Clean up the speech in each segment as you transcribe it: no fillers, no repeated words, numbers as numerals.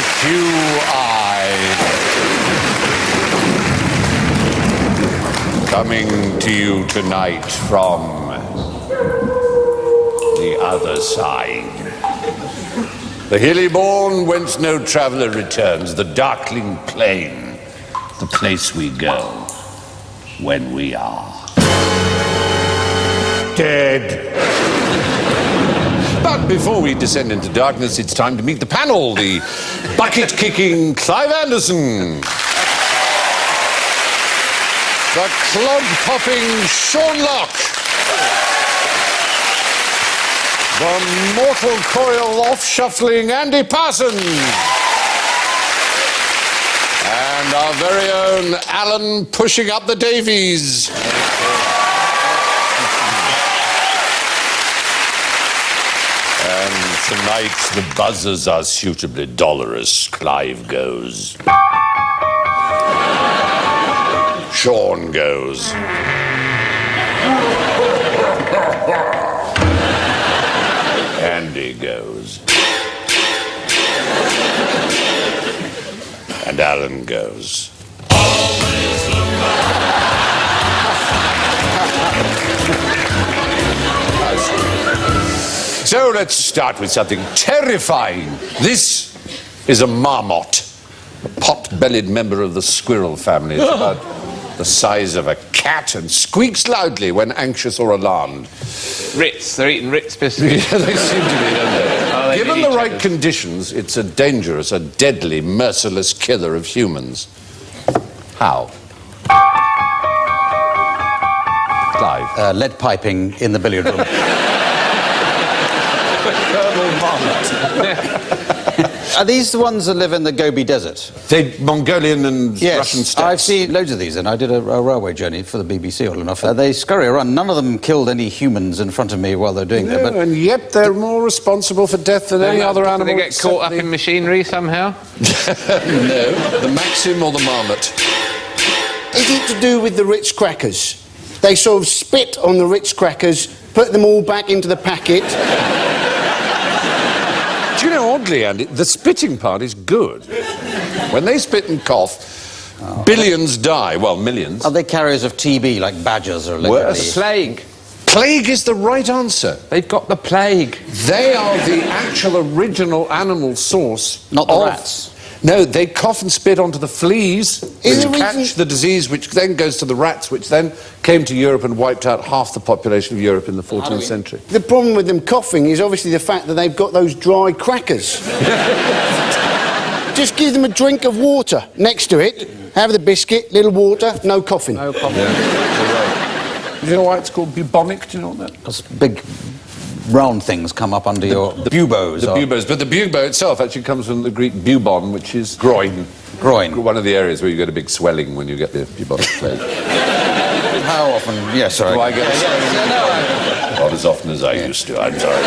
e05. Coming to you tonight from the other side. The hilly bourne whence no traveller returns, the darkling plain, the place we go when we are dead. But before we descend into darkness, it's time to meet the panel. The bucket-kicking Clive Anderson. The clog-popping Sean Locke. The mortal coil off-shuffling Andy Parsons. And our very own Alan pushing up the Davies. And tonight the buzzers are suitably dolorous. Clive goes. Sean goes. Andy goes. And Alan goes. So let's start with something terrifying. This is a marmot, a pot-bellied member of the squirrel family. It's about the size of a cat and squeaks loudly when anxious or alarmed. Ritz, they're eating Ritz biscuits. Yeah, they seem to be, don't they? Oh, Given the right conditions, it's a dangerous, a deadly, merciless killer of humans. How? Clive? Lead piping in the billiard room. Colonel Marmot. Are these the ones that live in the Gobi Desert? They're Mongolian and Russian steppes. I've seen loads of these, and I did a railway journey for the BBC all enough. They scurry around. None of them killed any humans in front of me while they're doing that. But And yet they're more responsible for death than any other animal. Do they get caught up in machinery somehow? No, the Maxim or the Marmot. Is it to do with the Ritz crackers? They sort of spit on the Ritz crackers, put them all back into the packet. Do you know, oddly, Andy, the spitting part is good. When they spit and cough, billions die. Well, millions. are they carriers of TB like badgers or Worse. Plague. Plague is the right answer. They've got the plague. They are the actual original animal source. Not the of... rats. No, they cough and spit onto the fleas, Is which the catch reason- the disease, which then goes to the rats, which then came to Europe and wiped out half the population of Europe in the 14th century. The problem with them coughing is obviously the fact that they've got those dry crackers. Just give them a drink of water next to it, have the biscuit, little water, no coughing. No problem. Do you know why it's called bubonic? Do you know that? Because big round things come up under your buboes. The buboes, but the bubo itself actually comes from the Greek bubon, which is groin. Groin. One of the areas where you get a big swelling when you get the bubonic plague. How often? Yes, sorry. Do I get a swelling? Not as often as I used to, I'm sorry.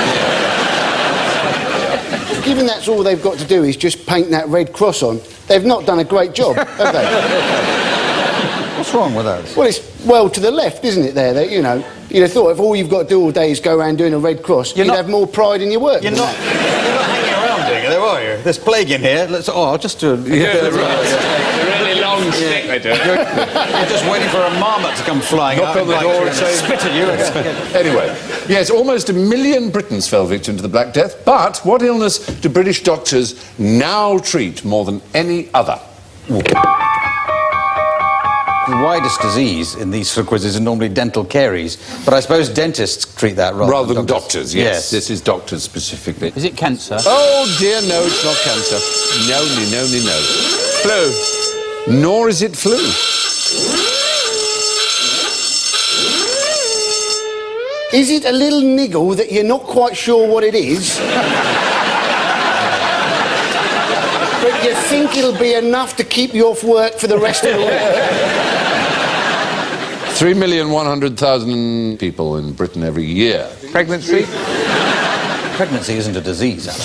Given that's all they've got to do is just paint that red cross on, they've not done a great job, have they? What's wrong with that? Well, it's well to the left, isn't it, there? That, you know, you'd have thought if all you've got to do all day is go around doing a red cross, you'd have more pride in your work. You're not hanging around doing it, though, are you? There's plague in here. I'll just do it. A really long stick they do. You're just waiting for a marmot to come flying Knock out on the door and say... spit at you. Anyway, yes, almost 1 million Britons fell victim to the Black Death, but what illness do British doctors now treat more than any other? The widest disease in these sort of quizzes is normally dental caries, but I suppose dentists treat that Rather than doctors, yes. Yes. This is doctors specifically. Is it cancer? Oh dear, no, it's not cancer. No. Flu. Nor is it flu. Is it a little niggle that you're not quite sure what it is? But you think it'll be enough to keep you off work for the rest of the week? 3,100,000 people in Britain every year. Pregnancy? Pregnancy isn't a disease, Alan.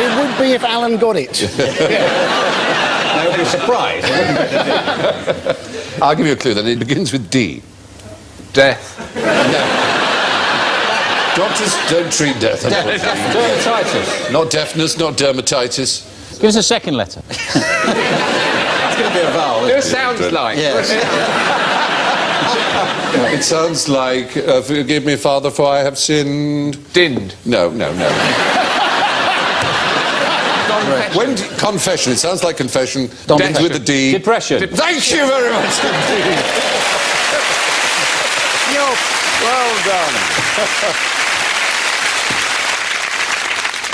It would be if Alan got it. I would be surprised. I'll give you a clue then. It begins with D. Death. No. Doctors don't treat death. Dermatitis. Not deafness, not dermatitis. Give us a second letter. It's going to be a vowel. It sounds like. Yes. It sounds like, forgive me, Father, for I have sinned. Dinned. No. Confession. It sounds like confession. Death with a D. Depression. Thank you very much indeed. Well done.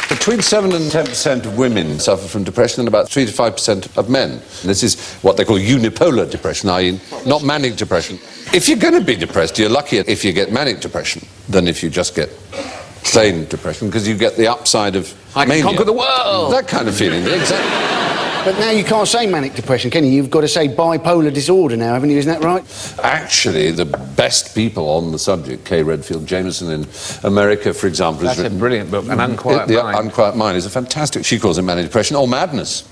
Between 7 and 10% of women suffer from depression and about 3 to 5% of men. This is what they call unipolar depression, i.e. not manic depression. If you're going to be depressed, you're luckier if you get manic depression than if you just get plain depression, because you get the upside of I mania. can conquer the world. That kind of feeling, exactly. But now you can't say manic depression, can you? You've got to say bipolar disorder now, haven't you? Isn't that right? Actually, the best people on the subject, Kay Redfield Jameson in America, for example, That's has a written... brilliant book, An Unquiet The Mind. Unquiet Mind is a fantastic... She calls it manic depression or madness.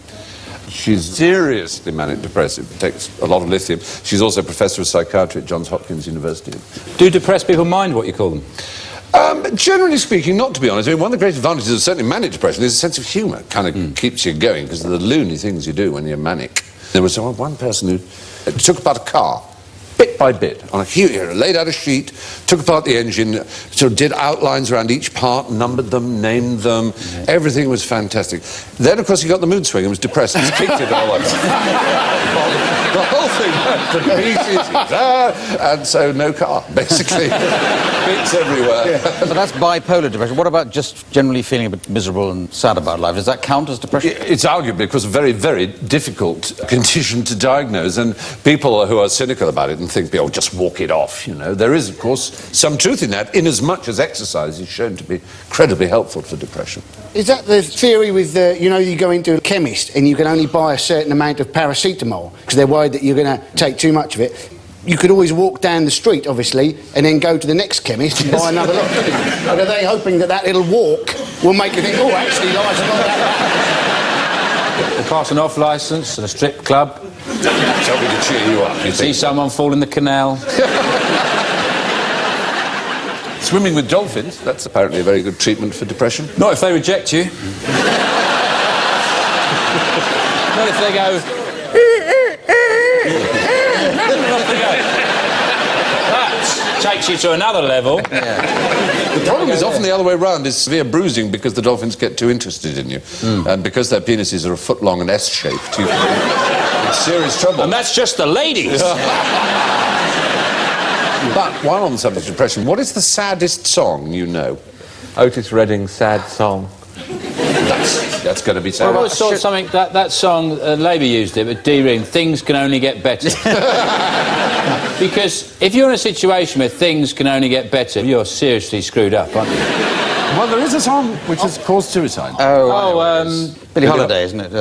She's seriously manic depressive, takes a lot of lithium. She's also a professor of psychiatry at Johns Hopkins University. Do depressed people mind what you call them? Generally speaking, not, to be honest. I mean, one of the great advantages of certainly manic depression is a sense of humour. Kind of keeps you going because of the loony things you do when you're manic. There was one person who took apart a car, bit by bit, on a huge, laid out a sheet, took apart the engine, sort of did outlines around each part, numbered them, named them. Everything was fantastic. Then, of course, he got the mood swing and was depressed and kicked it all over. The whole thing went to pieces, and so no car, basically. Bits everywhere. But that's bipolar depression. What about just generally feeling a bit miserable and sad about life? Does that count as depression? It's arguably, of course, a very, very difficult condition to diagnose, and people who are cynical about it and think, oh, just walk it off, you know. There is, of course, some truth in that, in as much as exercise is shown to be incredibly helpful for depression. Is that the theory with, you know, you go into a chemist and you can only buy a certain amount of paracetamol because they're worried that you're going to take too much of it? You could always walk down the street, obviously, and then go to the next chemist and buy another lot. But are they hoping that that little walk will make you think, oh, actually, life's not that bad? Or pass an off licence at a strip club. Something to cheer you up, you See think. someone fall in the canal. Swimming with dolphins, that's apparently a very good treatment for depression. Not if they reject you. Not if they go... That takes you to another level. The problem is often the other way round, is severe bruising because the dolphins get too interested in you. And because their penises are a foot long and S-shaped, you're in serious trouble. And that's just the ladies. But while on the subject of depression, what is the saddest song you know? Otis Redding's sad song. That's going to be I sad. always thought something, that song, Labour used it, but D-Ring, things can only get better. Because if you're in a situation where things can only get better, you're seriously screwed up, aren't you? Well, there is a song which has caused suicide. Billie Holiday, isn't it?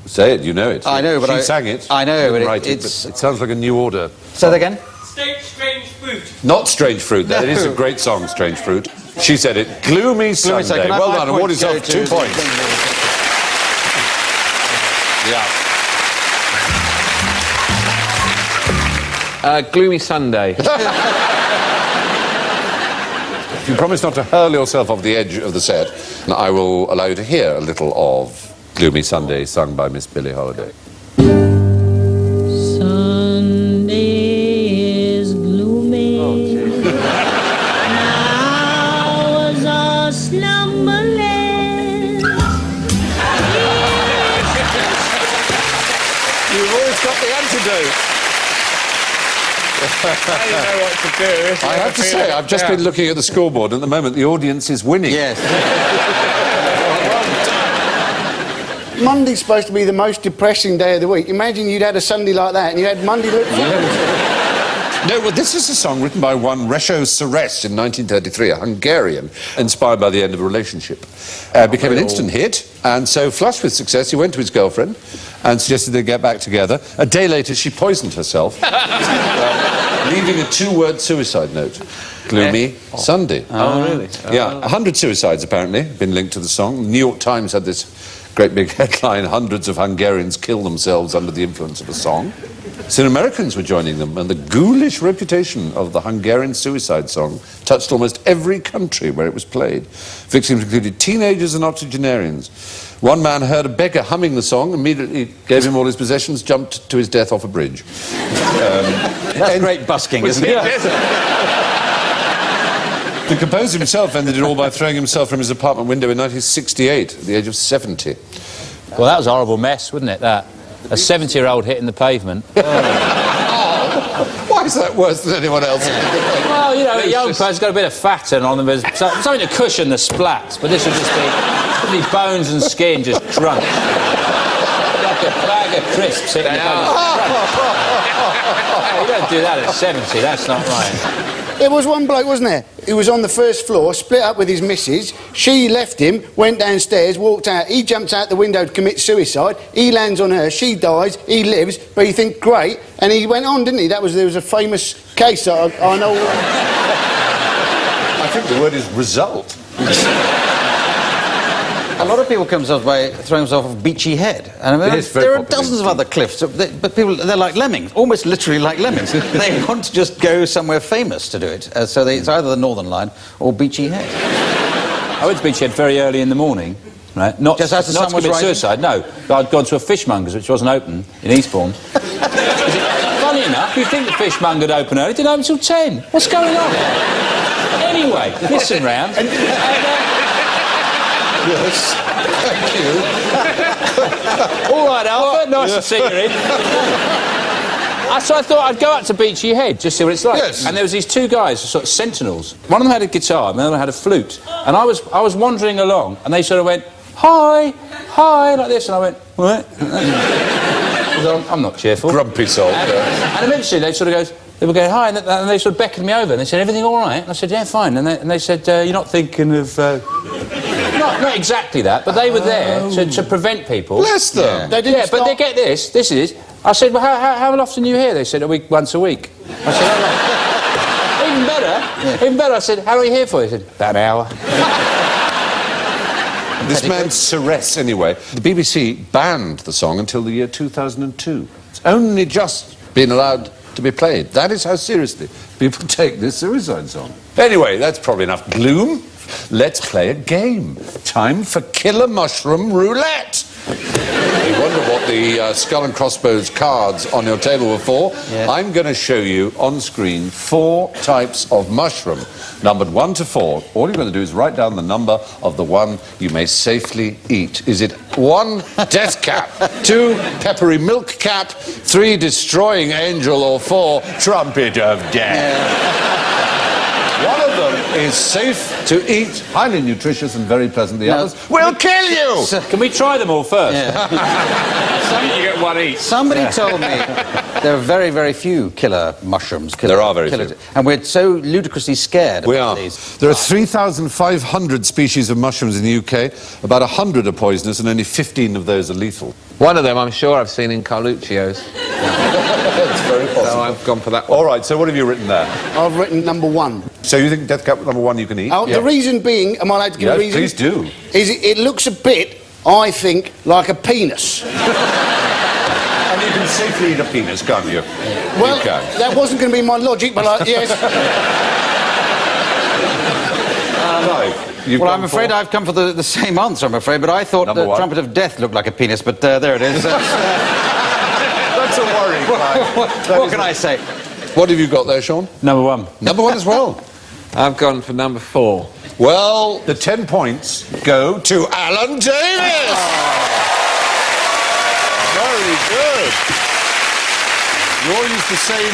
Say it, you know it. I know, but she sang it. I know, but Write it sounds like a New Order. Say that again? Strange fruit. Not Strange Fruit. That is a great song, Strange Fruit. She said it. Gloomy Sunday. Can I have Well my done. point Award yourself go to 2 points. Yeah. Gloomy Sunday. If you promise not to hurl yourself off the edge of the set, I will allow you to hear a little of Gloomy Sunday sung by Miss Billie Holiday. Sunday is gloomy. Hours are slumberless. You've always got the antidote. I don't know what to do. I have to say, I've just been looking at the scoreboard, and at the moment the audience is winning. Yes. Monday's supposed to be the most depressing day of the week. Imagine you'd had a Sunday like that and you had Monday look forward to. No, well, this is a song written by one Resho Seres in 1933, a Hungarian, inspired by the end of a relationship. Became an instant hit, and so, flushed with success, he went to his girlfriend and suggested they get back together. A day later, she poisoned herself, leaving a 2-word suicide note. Gloomy Sunday. Oh, really? Yeah, 100 suicides, apparently, been linked to the song. The New York Times had this great big headline, hundreds of Hungarians kill themselves under the influence of a song. Soon Americans were joining them, and the ghoulish reputation of the Hungarian suicide song touched almost every country where it was played. Victims included teenagers and octogenarians. One man heard a beggar humming the song, immediately gave him all his possessions, jumped to his death off a bridge. That's great busking, isn't it? The composer himself ended it all by throwing himself from his apartment window in 1968, at the age of 70. Well, that was a horrible mess, wasn't it, that? A 70-year-old hitting the pavement. Why is that worse than anyone else? Well, you know, a young person's got a bit of fat on them. There's something to cushion the splats, but this would just be bones and skin just crunched. Like a bag of crisps hitting the pavement. You don't do that at 70, that's not right. There was one bloke, wasn't there? He was on the first floor, split up with his missus. She left him, went downstairs, walked out. He jumped out the window to commit suicide. He lands on her, she dies, he lives, but you think, great. And he went on, didn't he? There was a famous case I know. I think the word is result. A lot of people kill themselves by throwing themselves off Beachy Head. And I mean, there are dozens of other cliffs, but people, they're like lemmings, almost literally like lemmings. They want to just go somewhere famous to do it. So it's either the Northern Line or Beachy Head. I went to Beachy Head very early in the morning, right? Not Just as the not sun to was commit rising? suicide, no. I'd gone to a fishmonger's, which wasn't open, in Eastbourne. Funny enough, you'd think the fishmonger would open early. It didn't open until 10. What's going on? Anyway, listen round. Yes, thank you. All right, Alfred, nice to see you in. So I thought I'd go out to Beachy Head, just see what it's like. Yes. And there was these two guys, sort of sentinels. One of them had a guitar, and the other one had a flute. And I was wandering along, and they sort of went, hi, hi, like this, and I went, what? I'm not cheerful. Grumpy soul. And eventually they sort of goes, they were going, hi, and they sort of beckoned me over, and they said, everything all right? And I said, yeah, fine. And they said, you're not thinking of... Not exactly that, but they were there to prevent people. Bless them. They didn't But they get this. This is. I said, well, how often are you here? They said, once a week. I said, oh, even better. Even better. I said, how are you here for? They said, about an hour. This man's Ceres, anyway. The BBC banned the song until the year 2002. It's only just been allowed to be played. That is how seriously people take this suicide song. Anyway, that's probably enough gloom. Let's play a game. Time for Killer Mushroom Roulette. You wonder what the skull and crossbones cards on your table were for? Yeah. I'm going to show you on screen 4 types of mushroom, numbered 1 to 4. All you're going to do is write down the number of the one you may safely eat. Is it 1, death cap, 2, peppery milk cap, 3, destroying angel, or 4, trumpet of death? One of them is safe to eat, highly nutritious and very pleasant. The others will kill you! Can we try them all first? You get one each. Somebody told me there are very, very few killer mushrooms. There are very few. And we're so ludicrously scared We about are. these. There are 3,500 species of mushrooms in the UK. About 100 are poisonous and only 15 of those are lethal. One of them I'm sure I've seen in Carluccio's. It's very possible. So I've gone for that one. All right, so what have you written there? I've written number 1. So you think death cap number 1 you can eat? Oh, the reason being, am I allowed to give a Yes, reason? please do. Is it looks a bit, I think, like a penis. And you can safely eat a penis, can't you? Well, You can. that wasn't going to be my logic, but yes. Clive, you've Well, gone I'm afraid for- I've come for the same answer, I'm afraid, but I thought Number the one. trumpet of death looked like a penis, but there it is. That's a worry, Clive. what can I say? What have you got there, Sean? Number 1. Number 1 as well. I've gone for number 4. Well, the 10 points go to Alan Davis! Very good. You all use the same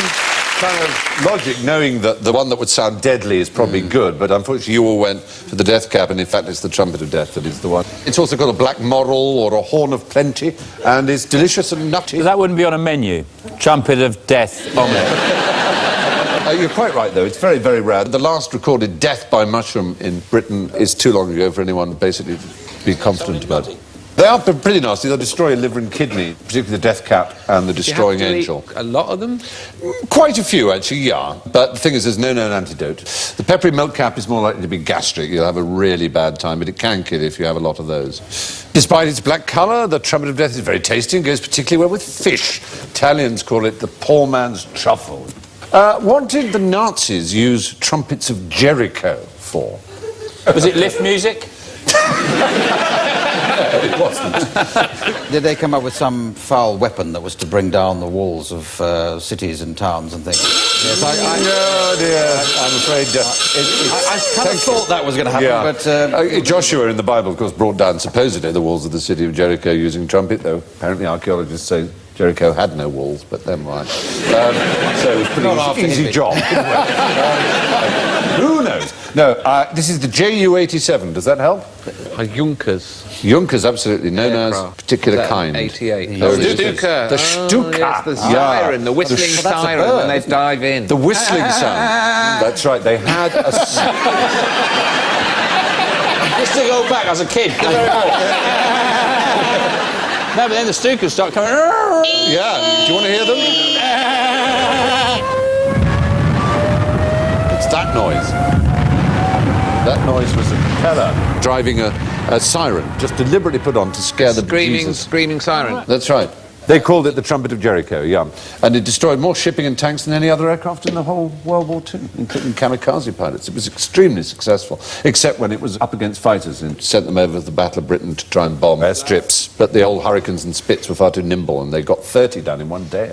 kind of logic, knowing that the one that would sound deadly is probably good, but unfortunately you all went for the death cap, and in fact it's the trumpet of death that is the one. It's also got a black moral or a horn of plenty, and is delicious and nutty. That wouldn't be on a menu. Trumpet of death omelette. You're quite right, though. It's very, very rare. The last recorded death by mushroom in Britain is too long ago for anyone basically to be confident about it. They are pretty nasty. They'll destroy your liver and kidney, particularly the death cap and the destroying angel. A lot of them? Quite a few, actually, yeah. But the thing is, there's no known antidote. The peppery milk cap is more likely to be gastric. You'll have a really bad time, but it can kill you if you have a lot of those. Despite its black colour, the trumpet of death is very tasty and goes particularly well with fish. Italians call it the poor man's truffle. What did the Nazis use trumpets of Jericho for? Was it lift music? it wasn't. Did they come up with some foul weapon that was to bring down the walls of cities and towns and things? Yes, Oh dear, I'm afraid... I kind of thought that was going to happen, but... Joshua in the Bible, of course, brought down supposedly the walls of the city of Jericho using trumpet, though apparently archaeologists say Jericho had no walls, but never mind. So it was a pretty easy job. Who knows? No, this is the Ju-87. Does that help? Junkers. Junkers, absolutely, known as a particular kind. 88. Oh, The it is. Stuka. The Stuka. Yes, the siren, the whistling siren when they dive in. The whistling sound. That's right, they had a... I used to go back as a kid. No, but then the Stukas start coming. Yeah, do you want to hear them? It's that noise. That noise was a propeller driving a siren, just deliberately put on to scare the bejesus. Screaming siren. That's right. They called it the Trumpet of Jericho, yeah. And it destroyed more shipping and tanks than any other aircraft in the whole World War II, including kamikaze pilots. It was extremely successful, except when it was up against fighters and sent them over to the Battle of Britain to try and bomb airstrips. But the old Hurricanes and Spits were far too nimble, and they got 30 down in one day.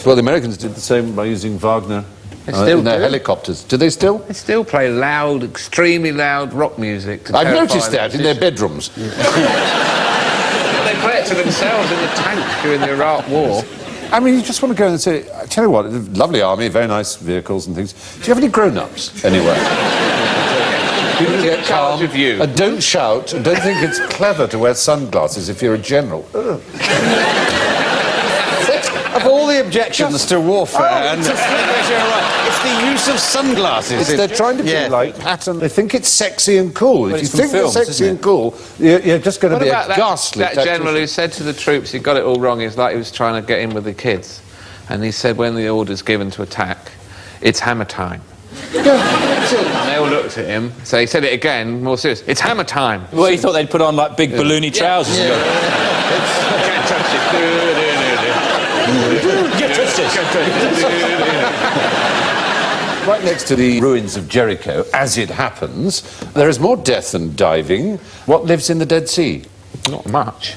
Well, the Americans did the same by using Wagner in their helicopters. Do they still? They still play loud, extremely loud rock music. I've noticed that in their bedrooms. They play it to themselves in the tank during the Iraq War. I mean, you just want to go and say, I tell you what, lovely army, very nice vehicles and things. Do you have any grown-ups anywhere? People who get calm of you. And don't shout and don't think it's clever to wear sunglasses if you're a general. Of all the objections to warfare, it's the use of sunglasses. They're trying to be like pattern. They think it's sexy and cool. But if you it's think from films, they're sexy isn't and cool, you're just going to What be about a ghastly that general who said to the troops he got it all wrong? It's like he was trying to get in with the kids. And he said when the order's given to attack, it's hammer time. And they all looked at him. So he said it again, more serious. It's hammer time. Well, he thought they'd put on like big balloony trousers and go. Can't touch it. Get touched Right next to the ruins of Jericho, as it happens, there is more death than diving. What lives in the Dead Sea? Not much.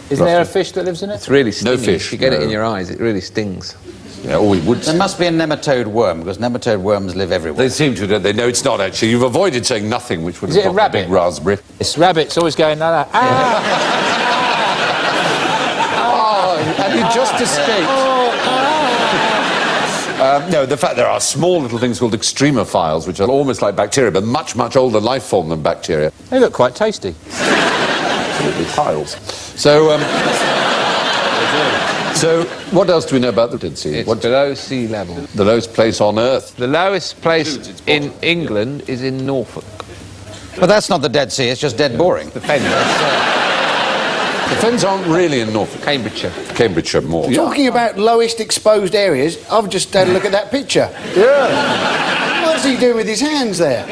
Isn't there a fish that lives in it? It's really stinging. No fish, If you get it no. in your eyes, it really stings. Yeah, or we would. There must be a nematode worm, because nematode worms live everywhere. They seem to, don't they? No, it's not actually. You've avoided saying nothing, which would Is have it a got the rabbit? big raspberry. It's rabbits always going like that. And you just escaped. No, the fact there are small little things called extremophiles, which are almost like bacteria, but much, much older life form than bacteria. They look quite tasty. Absolutely piles. So, so what else do we know about the Dead Sea? It's What's below sea level. the lowest place on Earth? The lowest place in England is in Norfolk. But that's not the Dead Sea, it's just dead boring. The Fens. The Fens aren't really in Norfolk. Cambridgeshire. Cambridgeshire more. Talking about lowest exposed areas, I've just had a look at that picture. Yeah. What's he doing with his hands there?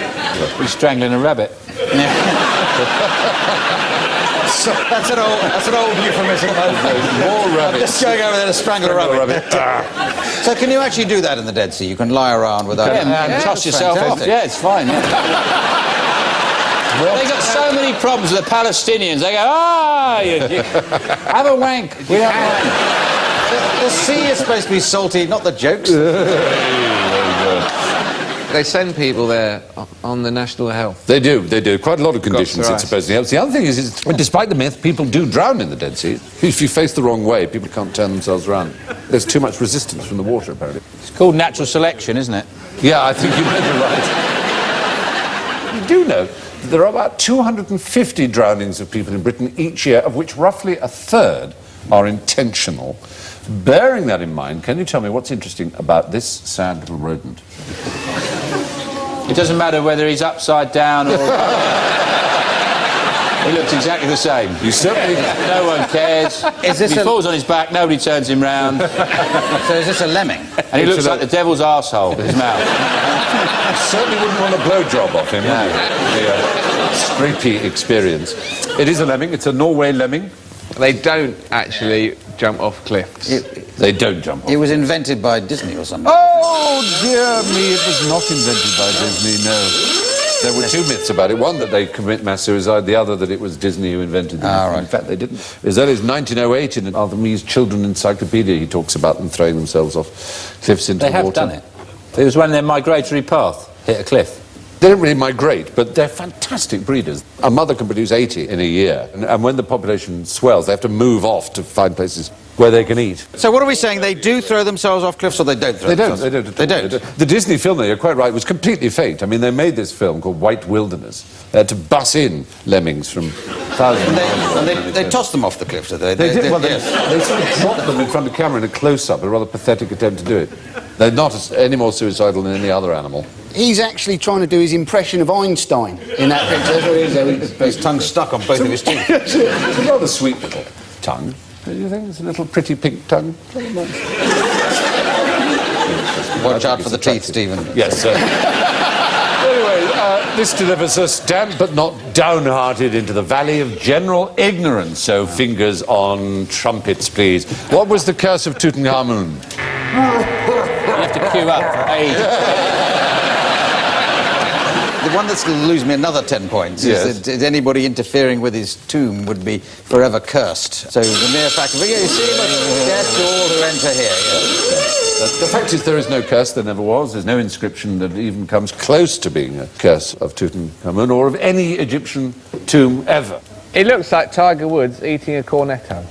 He's strangling a rabbit. That's an old euphemism. More rabbits. Just going over there to strangle a rabbit. So can you actually do that in the Dead Sea? You can lie around without... Toss yourself off. fantastic. Yeah, it's fine. They got so many problems with the Palestinians. They go, you have a wank. We don't wank. The sea is supposed to be salty, not the jokes. They send people there on the national health. They do. Quite a lot of conditions right. it supposedly helps. The other thing is, despite the myth, people do drown in the Dead Sea. If you face the wrong way, people can't turn themselves around. There's too much resistance from the water, apparently. It's called natural selection, isn't it? Yeah, I think you may be right. You do know that there are about 250 drownings of people in Britain each year, of which roughly a third are intentional. Bearing that in mind, can you tell me what's interesting about this sad little rodent? It doesn't matter whether he's upside down or... He looks exactly the same. You certainly... No one cares. Is this he a- falls on his back, nobody turns him round. So is this a lemming? And he looks like the devil's arsehole with his mouth. certainly wouldn't want a blowjob off him, would you? The creepy experience. It is a lemming. It's a Norway lemming. They don't actually jump off cliffs. They don't jump off. It was invented by Disney or something. Oh, dear me, it was not invented by Disney, no. There were two myths about it. One, that they commit mass suicide. The other, that it was Disney who invented them. Ah, right. In fact, they didn't. As early as 1908, in an Artemis Children Encyclopedia, he talks about them throwing themselves off cliffs into They the have water. done it. It was when their migratory path hit a cliff. They don't really migrate, but they're fantastic breeders. A mother can produce 80 in a year, and when the population swells, they have to move off to find places where they can eat. So what are we saying? They do throw themselves off cliffs, or they don't throw themselves? They don't. The Disney film, you're quite right, was completely faked. I mean, they made this film called White Wilderness. They had to bus in lemmings from thousands And they tossed them off the cliffs, did they? They did. Well, yes. they sort of dropped them in front of camera in a close-up, a rather pathetic attempt to do it. They're not any more suicidal than any other animal. He's actually trying to do his impression of Einstein in that picture. That's what it is. His tongue's stuck on both of his teeth. It's a rather sweet little tongue. Don't you think? It's a little pretty pink tongue. Watch out for the teeth, Stephen. Yes, sir. Anyway, this delivers us, damp but not downhearted, into the valley of general ignorance. So fingers on trumpets, please. What was the curse of Tutankhamun? You have to queue up for ages. The one that's going to lose me another 10 points Yes. is that anybody interfering with his tomb would be forever cursed. So the mere fact of it, you see, death to all who enter here. Yeah. The fact is, there is no curse, there never was. There's no inscription that even comes close to being a curse of Tutankhamun or of any Egyptian tomb ever. It looks like Tiger Woods eating a cornetto.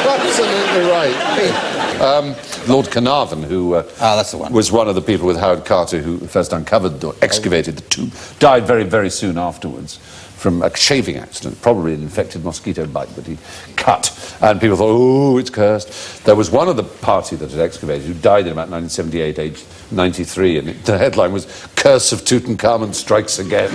Absolutely right. Lord Carnarvon, who that's the one. was one of the people with Howard Carter who first uncovered or excavated the tomb, died very, very soon afterwards from a shaving accident, probably an infected mosquito bite that he cut. And people thought, oh, it's cursed. There was one of the party that had excavated who died in about 1978, aged 93, and the headline was, Curse of Tutankhamun Strikes Again.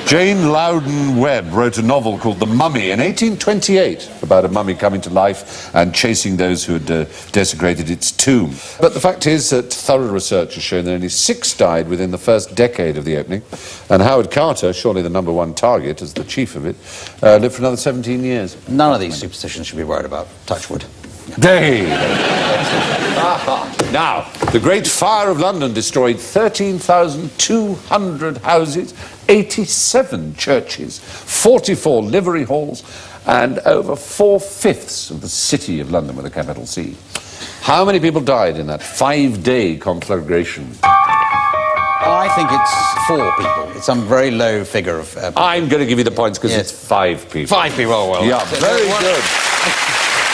Jane Loudon Webb wrote a novel called The Mummy in 1828 about a mummy coming to life and chasing those who had desecrated its tomb. But the fact is that thorough research has shown that only 6 died within the first decade of the opening, and Howard Carter, surely the #1 target as the chief of it, lived for another 17 years. None of these superstitions should be worried about. Touch wood. Now, the Great Fire of London destroyed 13,200 houses, 87 churches, 44 livery halls, and over 4/5 of the city of London with a capital C. How many people died in that 5-day conflagration? I think it's 4 people. It's some very low figure of... I'm going to give you the points because Yes. it's 5 people. 5 people, oh, well. Yeah, very good.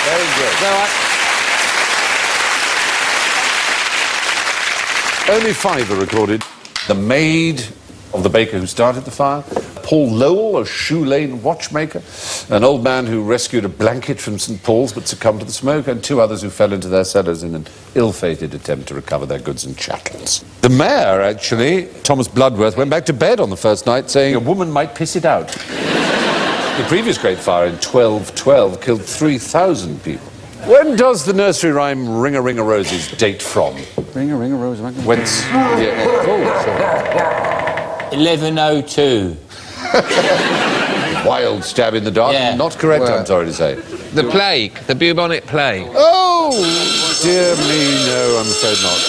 Very good. Only 5 are recorded. The maid of the baker who started the fire, Paul Lowell, a Shoe Lane watchmaker, an old man who rescued a blanket from St. Paul's but succumbed to the smoke, and 2 others who fell into their cellars in an ill-fated attempt to recover their goods and chattels. The mayor, actually, Thomas Bloodworth, went back to bed on the first night saying a woman might piss it out. The previous Great Fire in 1212 killed 3,000 people. When does the nursery rhyme Ring-a-Ring-a-Roses date from? Ring-a-ring-a-rose. Whence? Yeah. Oh, sorry. 1102. Wild stab in the dark. Yeah. Not correct, I'm sorry to say. The plague, the bubonic plague. Oh, dear me, no, I'm afraid not.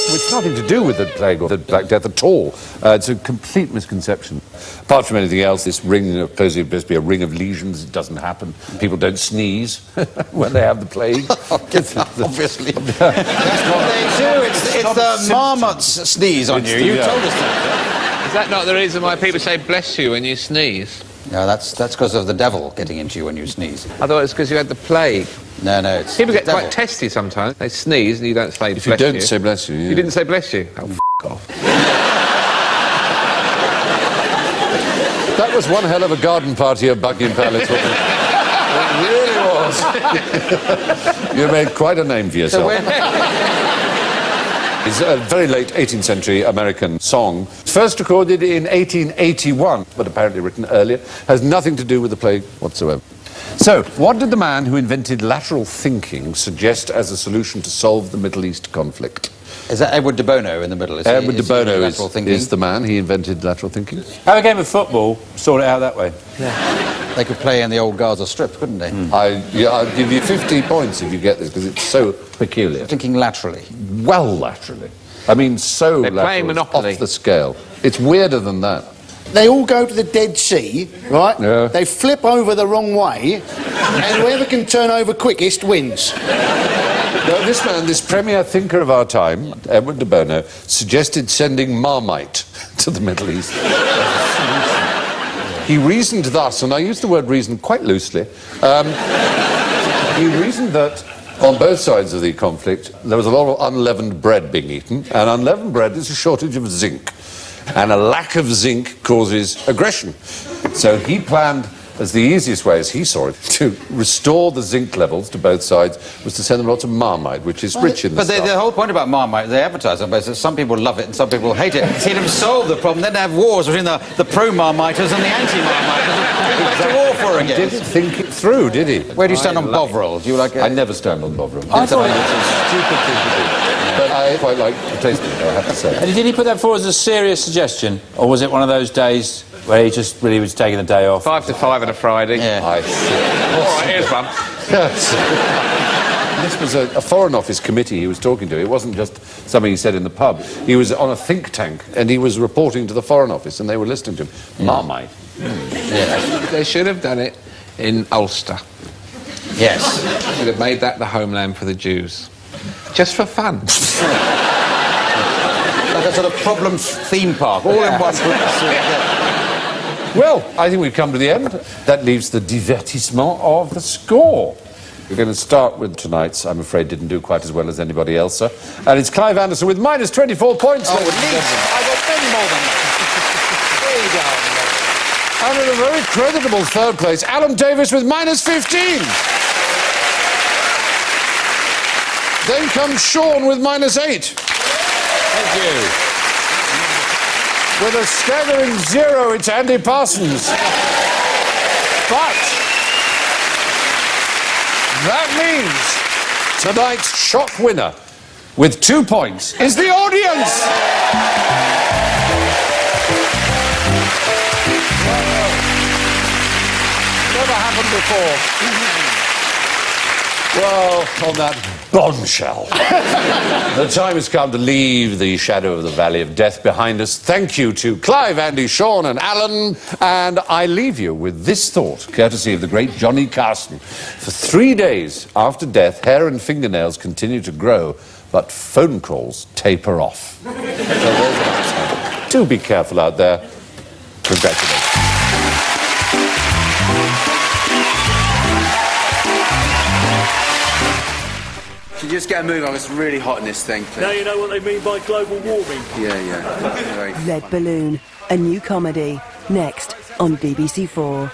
It's nothing to do with the plague or the Black Death at all. It's a complete misconception. Apart from anything else, this ring is supposed to be a ring of lesions. It doesn't happen. People don't sneeze when they have the plague. Obviously. They do. It's the marmots sneeze on you. You told us that. Is that not the reason why people say bless you when you sneeze? No, that's because of the devil getting into you when you sneeze. I thought it was because you had the plague. No, it's People the get devil. quite testy sometimes. They sneeze and you don't say bless you. You don't say bless you. Yeah. You didn't say bless you? Oh, f*** off. That was one hell of a garden party at Buckingham Palace, wasn't it? It really was. You made quite a name for yourself. It's a very late 18th century American song, first recorded in 1881, but apparently written earlier, has nothing to do with the plague whatsoever. So, what did the man who invented lateral thinking suggest as a solution to solve the Middle East conflict? Is that Edward de Bono in the middle? Edward de Bono lateral thinking? is the man. He invented lateral thinking. Have a game of football, sort it out that way. They could play in the old Gaza Strip, couldn't they? I'll give you 50 points if you get this, because it's so peculiar. Thinking laterally. Well laterally. I mean, so They're playing lateral, it's Monopoly. off the scale. It's weirder than that. They all go to the Dead Sea, right? Yeah. They flip over the wrong way, and whoever can turn over quickest wins. No, this man, this premier thinker of our time, Edward de Bono, suggested sending Marmite to the Middle East. He reasoned thus, and I use the word reason quite loosely, he reasoned that on both sides of the conflict there was a lot of unleavened bread being eaten, and unleavened bread is a shortage of zinc, and a lack of zinc causes aggression. So he planned, as the easiest way, as he saw it, to restore the zinc levels to both sides was to send them lots of Marmite, which is rich in the But stuff. the whole point about Marmite, they advertise on both sides. Some people love it and some people hate it. See them solve the problem, then they have wars between the pro-Marmiters and the anti-Marmiters. It makes a war for He again. didn't think it through, did he? Where do you stand on Bovril? Do you like it? I never stand on Bovril. I thought It's a stupid thing to do. But I quite like the taste of it, I have to say. And did he put that forward as a serious suggestion, or was it one of those days where he just really was taking the day off? 5 to 5 on a Friday. Yeah. I see. All right, here's one. This was a Foreign Office committee he was talking to. It wasn't just something he said in the pub. He was on a think tank, and he was reporting to the Foreign Office, and they were listening to him. Marmite. They should have done it in Ulster. Yes. Should have made that the homeland for the Jews. Just for fun. Like a sort of problem theme park, all in one place. Well, I think we've come to the end. That leaves the divertissement of the score. We're going to start with tonight's, I'm afraid, didn't do quite as well as anybody else, sir. And it's Clive Anderson with minus 24 points. Oh, at least. I got many more than that. There you go. And in a very creditable third place, Alan Davis with minus 15. Then comes Sean with minus 8. Thank you. With a staggering 0, it's Andy Parsons. But that means tonight's shock winner with 2 points is the audience. Never happened before. Well, on that bombshell, the time has come to leave the shadow of the Valley of Death behind us. Thank you to Clive, Andy, Sean and Alan. And I leave you with this thought, courtesy of the great Johnny Carson. For 3 days after death, hair and fingernails continue to grow, but phone calls taper off. So there's an answer. Do be careful out there. Congratulations. Can you just get a move on? It's really hot in this thing. Now you know what they mean by global warming. Yeah. Red Balloon, a new comedy, next on BBC4.